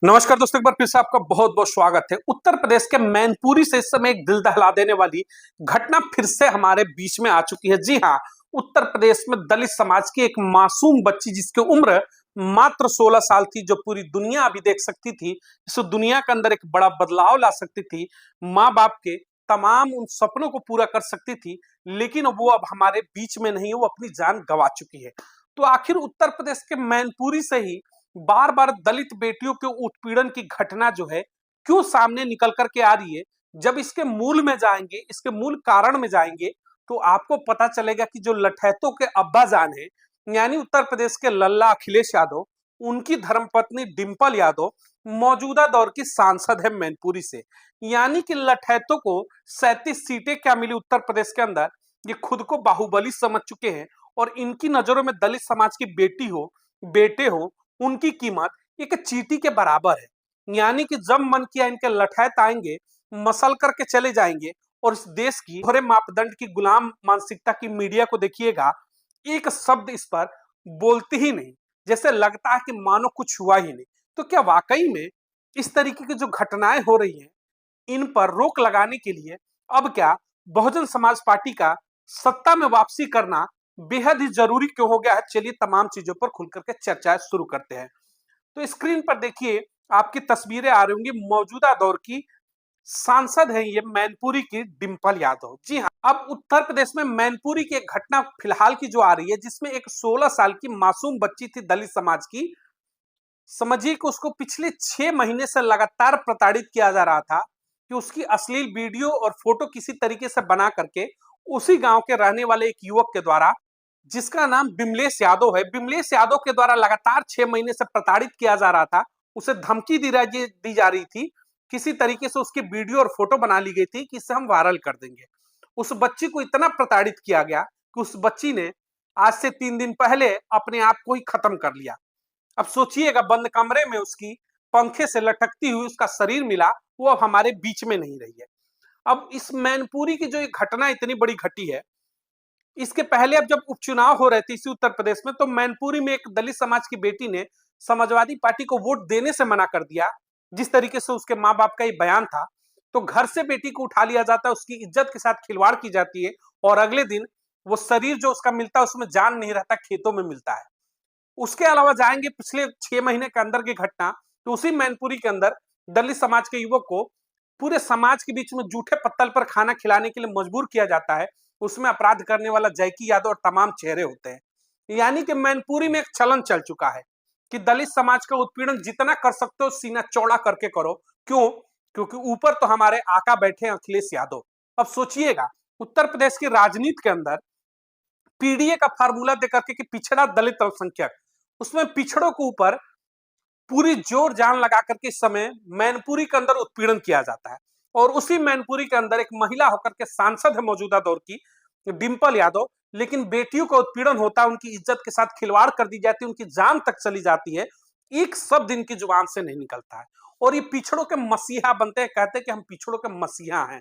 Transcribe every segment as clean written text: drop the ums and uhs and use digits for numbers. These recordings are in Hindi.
नमस्कार दोस्तों, एक बार फिर से आपका बहुत बहुत स्वागत है। उत्तर प्रदेश के मैनपुरी से इस समय एक दिल दहला देने वाली घटना फिर से हमारे बीच में आ चुकी है। जी हाँ, उत्तर प्रदेश में दलित समाज की एक मासूम बच्ची जिसकी उम्र मात्र 16 साल थी, जो पूरी दुनिया अभी देख सकती थी, इस दुनिया के अंदर एक बड़ा बदलाव ला सकती थी, माँ बाप के तमाम उन सपनों को पूरा कर सकती थी, लेकिन वो अब हमारे बीच में नहीं है, वो अपनी जान गंवा चुकी है। तो आखिर उत्तर प्रदेश के मैनपुरी से ही बार बार दलित बेटियों के उत्पीड़न की घटना जो है क्यों सामने निकल कर के आ रही है। जब इसके मूल में जाएंगे, इसके मूल कारण में जाएंगे, तो आपको पता चलेगा कि जो लठैतों के अब्बाजान है, यानी उत्तर प्रदेश के लल्ला अखिलेश यादव, उनकी धर्मपत्नी डिंपल यादव मौजूदा दौर की सांसद है मैनपुरी से। यानी कि लठैतों को 37 सीटें क्या मिली उत्तर प्रदेश के अंदर, ये खुद को बाहुबली समझ चुके हैं। और इनकी नजरों में दलित समाज की बेटी हो, बेटे हो, उनकी कीमत एक चींटी के बराबर है। यानी कि जब मन किया इनके लठैत आएंगे, मसल करके चले जाएंगे। और इस देश की दोहरे मापदंड की गुलाम मानसिकता की मीडिया को देखिएगा, एक शब्द इस पर बोलती ही नहीं, जैसे लगता है कि मानो कुछ हुआ ही नहीं। तो क्या वाकई में इस तरीके की जो घटनाएं हो रही हैं, इन पर रोक लगाने के लिए अब क्या बहुजन समाज पार्टी का सत्ता में वापसी करना बेहद ही जरूरी क्यों हो गया है? चलिए तमाम चीजों पर खुल करके चर्चा शुरू करते हैं। तो स्क्रीन पर देखिए, आपकी तस्वीरें आ रही होंगी। मौजूदा दौर की सांसद है ये मैनपुरी की डिंपल यादव। जी हाँ, अब उत्तर प्रदेश में मैनपुरी की एक घटना फिलहाल की जो आ रही है, जिसमें एक 16 साल की मासूम बच्ची थी दलित समाज की। समझिए कि उसको पिछले 6 महीने से लगातार प्रताड़ित किया जा रहा था कि उसकी अश्लील वीडियो और फोटो किसी तरीके से बना करके उसी गांव के रहने वाले एक युवक के द्वारा, जिसका नाम बिमलेश यादव है, बिमलेश यादव के द्वारा लगातार 6 महीने से प्रताड़ित किया जा रहा था। उसे धमकी दी जा रही थी, किसी तरीके से उसकी वीडियो और फोटो बना ली गई थी कि इसे हम वायरल कर देंगे। उस बच्ची को इतना प्रताड़ित किया गया कि उस बच्ची ने आज से 3 दिन पहले अपने आप को ही खत्म कर लिया। अब सोचिएगा, बंद कमरे में उसकी पंखे से लटकती हुई उसका शरीर मिला, वो अब हमारे बीच में नहीं रही है। अब इस मैनपुरी की जो एक घटना इतनी बड़ी घटी है, इसके पहले अब जब उपचुनाव हो रहे थे इसी उत्तर प्रदेश में, तो मैनपुरी में एक दलित समाज की बेटी ने समाजवादी पार्टी को वोट देने से मना कर दिया। जिस तरीके से उसके माँ बाप का ये बयान था, तो घर से बेटी को उठा लिया जाता है, उसकी इज्जत के साथ खिलवाड़ की जाती है, और अगले दिन वो शरीर जो उसका मिलता है उसमें जान नहीं रहता, खेतों में मिलता है। उसके अलावा जाएंगे पिछले 6 महीने के अंदर की घटना, तो उसी मैनपुरी के अंदर दलित समाज के युवक को पूरे समाज के बीच में जूठे पत्तल पर खाना खिलाने के लिए मजबूर किया जाता है। उसमें अपराध करने वाला जैकी यादव और तमाम चेहरे होते हैं। यानी कि मैनपुरी में एक चलन चल चुका है कि दलित समाज का उत्पीड़न जितना कर सकते हो सीना चौड़ा करके करो। क्यों? क्योंकि ऊपर तो हमारे आका बैठे हैं अखिलेश यादव। अब सोचिएगा, उत्तर प्रदेश की राजनीति के अंदर पीडीए का फार्मूला देकर के कि पिछड़ा दलित अल्पसंख्यक, उसमें पिछड़ों के ऊपर पूरी जोर जान लगा करके इस समय मैनपुरी के अंदर उत्पीड़न किया जाता है। और उसी मैनपुरी के अंदर एक महिला होकर के सांसद है मौजूदा दौर की डिंपल यादव, लेकिन बेटियों का उत्पीड़न होता है, उनकी इज्जत के साथ खिलवाड़ कर दी जाती है, उनकी जान तक चली जाती है। एक शब्द इनकी जुबान से नहीं निकलता है, और ये पिछड़ों के मसीहा बनते हैं, कहते हैं कि हम पिछड़ों के मसीहा हैं।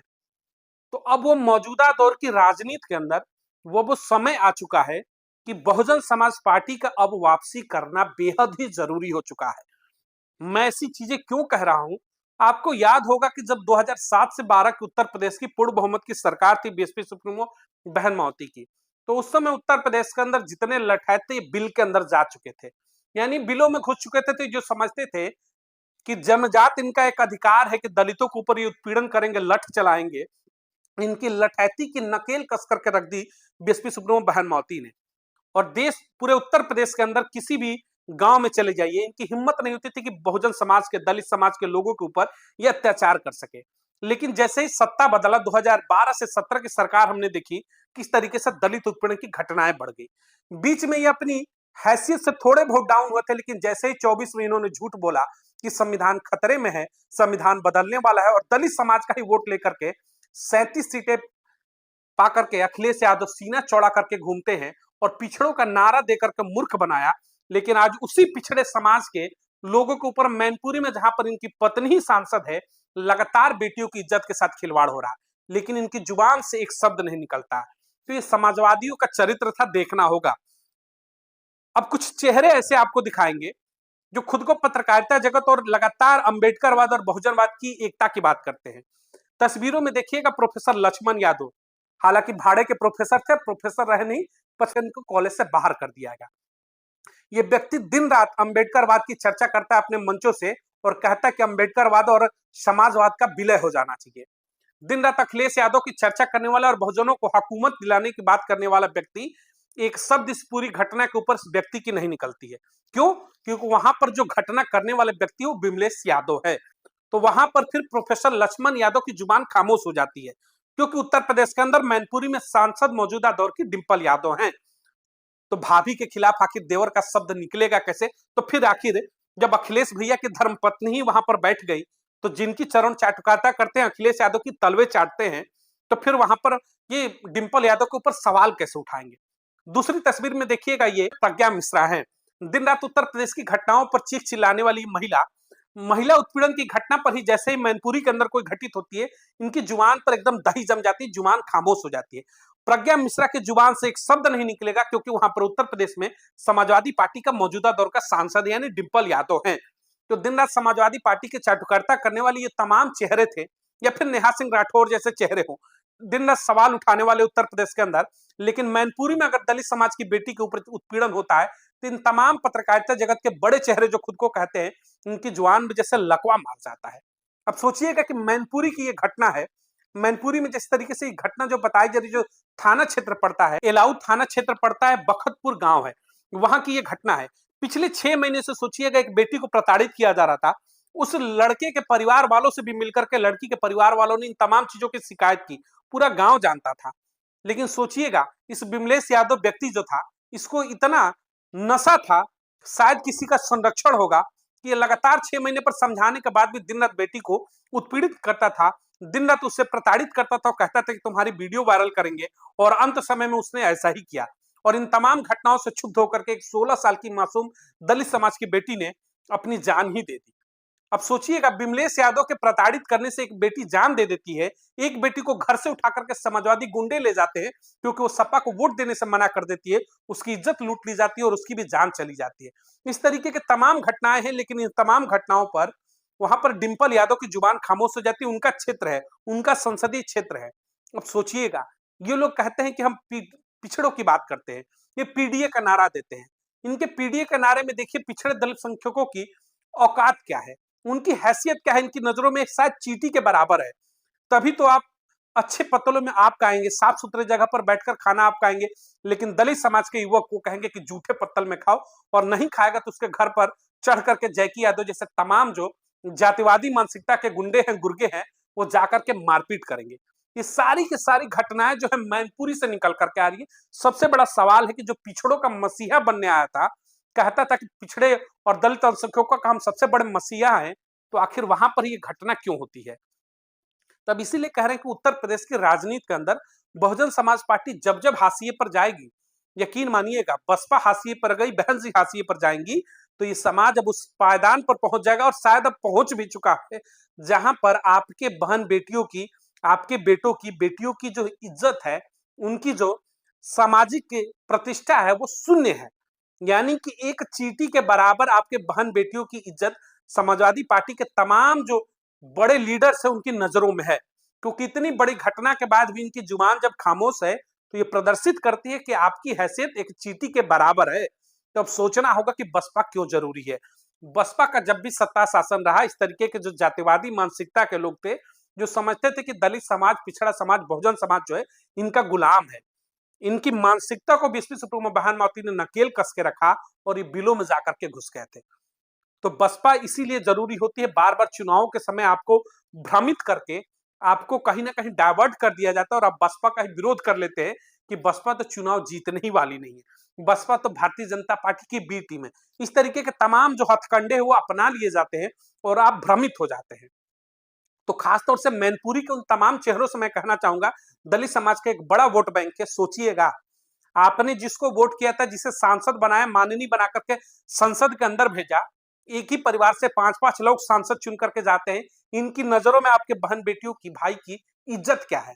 तो अब वो मौजूदा दौर की राजनीति के अंदर वो समय आ चुका है कि बहुजन समाज पार्टी का अब वापसी करना बेहद ही जरूरी हो चुका है। मैं ऐसी चीजें क्यों कह रहा हूं? आपको याद होगा कि जब 2007 से 12 की उत्तर प्रदेश की पूर्ण बहुमत की सरकार थी बीएसपी सुप्रीमो बहन मावती की, तो उस समय उत्तर प्रदेश के अंदर जितने लठैत थे, बिल के अंदर जा चुके थे, यानी बिलों में घुस चुके थे। तो जो समझते थे कि जनजात इनका एक अधिकार है कि दलितों के ऊपर ये उत्पीड़न करेंगे, लठ चलाएंगे, इनकी लठैती की नकेल कस करके रख दी बीएसपी सुप्रीमो बहन मावती ने। और देश पूरे उत्तर प्रदेश के अंदर किसी भी गांव में चले जाइए, इनकी हिम्मत नहीं होती थी कि बहुजन समाज के, दलित समाज के लोगों के ऊपर ये अत्याचार कर सके। लेकिन जैसे ही सत्ता बदला, 2012 से 17 की सरकार हमने देखी किस तरीके से दलित उत्पीड़न की घटनाएं बढ़ गई। बीच में ये अपनी हैसियत से थोड़े बहुत डाउन हुए थे, लेकिन जैसे ही 24 में इन्होंने झूठ बोला कि संविधान खतरे में है, संविधान बदलने वाला है, और दलित समाज का ही वोट लेकर के 37 सीटें पा करके अखिलेश यादव सीना चौड़ा करके घूमते हैं और पिछड़ों का नारा देकर के मूर्ख बनाया। लेकिन आज उसी पिछड़े समाज के लोगों के ऊपर मैनपुरी में, जहां पर इनकी पत्नी ही सांसद है, लगातार बेटियों की इज्जत के साथ खिलवाड़ हो रहा है, लेकिन इनकी जुबान से एक शब्द नहीं निकलता। तो ये समाजवादियों का चरित्र था, देखना होगा। अब कुछ चेहरे ऐसे आपको दिखाएंगे जो खुद को पत्रकारिता जगत और लगातार अंबेडकरवाद और बहुजनवाद की एकता की बात करते हैं। तस्वीरों में देखिएगा प्रोफेसर लक्ष्मण यादव, हालांकि भाड़े के प्रोफेसर थे, प्रोफेसर रहे नहीं, पर इनको कॉलेज से बाहर कर दिया गया। ये व्यक्ति दिन रात अंबेडकरवाद की चर्चा करता है अपने मंचों से और कहता है कि अंबेडकरवाद और समाजवाद का विलय हो जाना चाहिए। दिन रात अखिलेश यादव की चर्चा करने वाला और बहुजनों को हुकूमत दिलाने की बात करने वाला व्यक्ति, एक शब्द इस पूरी घटना के ऊपर व्यक्ति की नहीं निकलती है। क्यों? क्योंकि वहां पर जो घटना करने वाले व्यक्ति वो विमलेश यादव है। तो वहां पर फिर प्रोफेसर लक्ष्मण यादव की जुबान खामोश हो जाती है, क्योंकि उत्तर प्रदेश के अंदर मैनपुरी में सांसद मौजूदा दौर की डिंपल यादव हैं। तो भाभी के खिलाफ आखिर देवर का शब्द निकलेगा कैसे? तो फिर आखिर जब अखिलेश भैया की धर्मपत्नी ही वहां पर बैठ गई, तो जिनकी चरण चाटुकारिता करते हैं अखिलेश यादव की तलवे चाटते हैं, तो फिर वहां पर ये डिंपल यादव के ऊपर सवाल कैसे उठाएंगे? दूसरी तस्वीर में देखिएगा, ये प्रज्ञा मिश्रा है। दिन रात उत्तर प्रदेश की घटनाओं पर चीख चिल्लाने वाली महिला, महिला उत्पीड़न की घटना पर ही जैसे ही मैनपुरी के अंदर कोई घटित होती है, इनकी जुबान पर एकदम दही जम जाती है, जुबान खामोश हो जाती है। प्रज्ञा मिश्रा की जुबान से एक शब्द नहीं निकलेगा, क्योंकि वहां पर उत्तर प्रदेश में समाजवादी पार्टी का मौजूदा दौर का सांसद यानी डिंपल यादव हैं। तो दिन रात समाजवादी पार्टी के चाटुकारिता करने वाले ये तमाम चेहरे थे, या फिर नेहा सिंह राठौर जैसे चेहरे हो, दिन रात सवाल उठाने वाले उत्तर प्रदेश के अंदर। लेकिन मैनपुरी में अगर दलित समाज की बेटी के ऊपर उत्पीड़न होता है, तो इन तमाम पत्रकारिता जगत के बड़े चेहरे जो खुद को कहते हैं, उनकी जुबान में जैसे लकवा मार जाता है। अब सोचिएगा कि मैनपुरी की ये घटना है। मैनपुरी में जिस तरीके से घटना जो बताई जा रही, जो थाना क्षेत्र पड़ता है, एलाऊ थाना क्षेत्र पड़ता है, बखतपुर गांव है, वहां की ये घटना है। पिछले 6 महीने से सोचिएगा एक बेटी को प्रताड़ित किया जा रहा था। उस लड़के के परिवार वालों से भी मिलकर के लड़की के परिवार वालों ने इन तमाम चीजों की शिकायत की। पूरा गांव जानता था। लेकिन सोचिएगा, इस विमलेश यादव व्यक्ति जो था, इसको इतना नशा था, शायद किसी का संरक्षण होगा, कि ये लगातार 6 महीने पर समझाने के बाद भी दिन रात बेटी को उत्पीड़ित करता था, दिन रात उससे प्रताड़ित करता था और कहता था कि तुम्हारी वीडियो वायरल करेंगे, और अंत समय में उसने ऐसा ही किया। और इन तमाम घटनाओं से क्षुब्ध होकर के एक 16 साल की मासूम दलित समाज की बेटी ने अपनी जान ही दे दी। अब सोचिएगा, विमलेश यादव के प्रताड़ित करने से एक बेटी जान दे देती है, एक बेटी को घर से उठा करके समाजवादी गुंडे ले जाते हैं, क्योंकि वो सपा को वोट देने से मना कर देती है, उसकी इज्जत लूट ली जाती है और उसकी भी जान चली जाती है। इस तरीके के तमाम घटनाएं हैं, लेकिन इन तमाम घटनाओं पर वहां पर डिंपल यादव की जुबान खामोश हो जाती है। उनका क्षेत्र है, उनका संसदीय क्षेत्र है। अब सोचिएगा, ये लोग कहते हैं कि हम पिछड़ों की बात करते हैं, ये पीडीए का नारा देते हैं। इनके पीडीए के नारे में देखिए पिछड़े दलित संख्यकों की औकात क्या है, उनकी हैसियत क्या है, इनकी नजरों में शायद चींटी के बराबर है। तभी तो आप अच्छे पत्तलों में आप खाएंगे, साफ सुथरे जगह पर बैठकर खाना आप खाएंगे, लेकिन दलित समाज के युवक को कहेंगे कि जूठे पत्तल में खाओ, और नहीं खाएगा तो उसके घर पर चढ़ करके जैकी यादव जैसे तमाम जो जातिवादी मानसिकता के गुंडे हैं, गुर्गे हैं, वो जाकर के मारपीट करेंगे। ये सारी की सारी घटनाएं जो है मैनपुरी से निकल करके आ रही है। सबसे बड़ा सवाल है कि जो पिछड़ों का मसीहा बनने आया था, कहता था कि पिछड़े और दलित अल्पसंख्यकों का हम सबसे बड़े मसीहा हैं, तो आखिर वहां पर ये घटना क्यों होती है? तब इसीलिए कह रहे हैं कि उत्तर प्रदेश की राजनीति के अंदर बहुजन समाज पार्टी जब जब हाशिए पर जाएगी, यकीन मानिएगा, बसपा हाशिए पर गई, बहन जी हाशिए पर जाएंगी, तो ये समाज अब उस पायदान पर पहुंच जाएगा, और शायद अब पहुंच भी चुका है, जहां पर आपके बहन बेटियों की, आपके बेटों की, बेटियों की जो इज्जत है, उनकी जो सामाजिक प्रतिष्ठा है, वो शून्य है। यानी कि एक चींटी के बराबर आपके बहन बेटियों की इज्जत समाजवादी पार्टी के तमाम जो बड़े लीडर्स है उनकी नजरों में है। क्योंकि इतनी बड़ी घटना के बाद भी इनकी जुबान जब खामोश है, तो ये प्रदर्शित करती है कि आपकी हैसियत एक चींटी के बराबर है। तो अब सोचना होगा कि बसपा क्यों जरूरी है। बसपा का जब भी सत्ता शासन रहा, इस तरीके के जो जातिवादी मानसिकता के लोग थे, जो समझते थे कि दलित समाज, पिछड़ा समाज, बहुजन समाज जो है इनका गुलाम है, इनकी मानसिकता को 20वीं सुप्रीमो बहन मावती ने नकेल कस के रखा, और ये बिलों में जाकर के घुस गए थे। तो बसपा इसीलिए जरूरी होती है। बार बार चुनावों के समय आपको भ्रमित करके आपको कहीं ना कहीं डाइवर्ट कर दिया जाता है, और आप बसपा का ही विरोध कर लेते हैं कि बसपा तो चुनाव जीतने ही वाली नहीं है, बसपा तो भारतीय जनता पार्टी की बी टीम है। इस तरीके के तमाम जो हथकंडे हैं वो अपना लिए जाते हैं, और आप भ्रमित हो जाते हैं। तो खासतौर से मैनपुरी के उन तमाम चेहरों से मैं कहना चाहूंगा, दलित समाज का एक बड़ा वोट बैंक है। सोचिएगा, आपने जिसको वोट किया था, जिसे सांसद बनाया, माननीय बना करके संसद के अंदर भेजा, एक ही परिवार से 5-5 लोग सांसद चुन करके जाते हैं, इनकी नजरों में आपके बहन बेटियों की, भाई की इज्जत क्या है?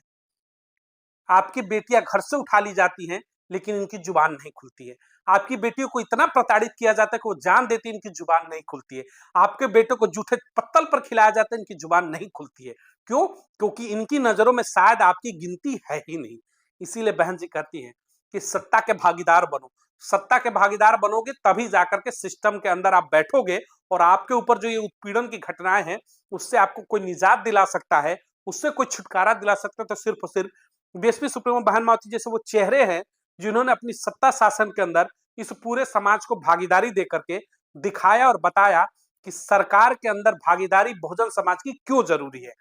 आपकी बेटियां घर से उठा ली जाती हैं, लेकिन इनकी जुबान नहीं खुलती है। आपकी बेटियों को इतना प्रताड़ित किया जाता है कि वो जान देती है, इनकी जुबान नहीं खुलती है। आपके बेटों को जूठे पत्तल पर खिलाया जाता है, इनकी जुबान नहीं खुलती है। क्यों? क्योंकि इनकी नजरों में शायद आपकी गिनती है ही नहीं। इसीलिए बहन जी कहती हैं कि सत्ता के भागीदार बनो। सत्ता के भागीदार बनोगे तभी जाकर के सिस्टम के अंदर आप बैठोगे, और आपके ऊपर जो ये उत्पीड़न की घटनाएं हैं उससे आपको कोई निजात दिला सकता है, उससे कोई छुटकारा दिला सकता है, तो सिर्फ और सिर्फ बीएसपी सुप्रीमो बहन मावती जैसे वो चेहरे हैं जिन्होंने अपनी सत्ता शासन के अंदर इस पूरे समाज को भागीदारी देकर के दिखाया और बताया कि सरकार के अंदर भागीदारी बहुजन समाज की क्यों जरूरी है।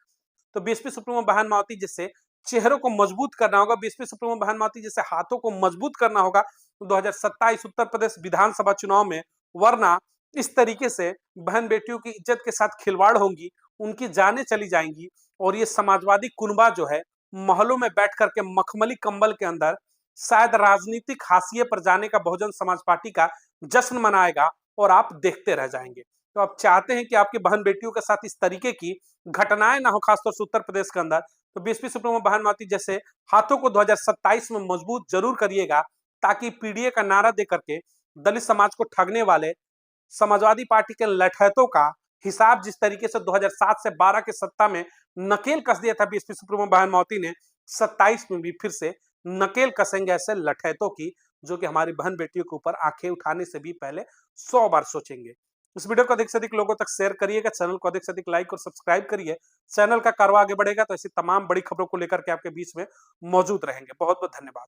तो बीएसपी सुप्रीमो बहन मावती जैसे चेहरों को मजबूत करना होगा, बीएसपी सुप्रीमो बहन मावती जैसे हाथों को मजबूत करना होगा 2027 उत्तर प्रदेश विधानसभा चुनाव में। वरना इस तरीके से बहन बेटियों की इज्जत के साथ खिलवाड़ होंगी, उनकी जानें चली जाएंगी, और ये समाजवादी कुनबा जो है महलों में बैठ करके मखमली कंबल के अंदर शायद राजनीतिक हाशिए पर जाने का बहुजन समाज पार्टी का जश्न मनाएगा, और आप देखते रह जाएंगे। तो आप चाहते हैं कि आपकी बहन बेटियों के साथ इस तरीके की घटनाएं ना हो, खासतौर से उत्तर प्रदेश के अंदर, तो बीएसपी सुप्रीमो बहन मावती जैसे हाथों को 2027 में मजबूत जरूर करिएगा, ताकि पीडीए का नारा दे करके दलित समाज को ठगने वाले समाजवादी पार्टी के लठैतों का हिसाब जिस तरीके से 2007 से 12 के सत्ता में नकेल कस दिया था बीएसपी सुप्रीमो बहन मावती ने, 27 में भी फिर से नकेल कसेंगे ऐसे लठैतों की, जो कि हमारी बहन बेटियों के ऊपर आंखें उठाने से भी पहले 100 बार सोचेंगे। इस वीडियो को अधिक से अधिक लोगों तक शेयर करिएगा, चैनल को अधिक से अधिक लाइक और सब्सक्राइब करिए। चैनल का कारवा आगे बढ़ेगा तो ऐसी तमाम बड़ी खबरों को लेकर के आपके बीच में मौजूद रहेंगे। बहुत बहुत धन्यवाद।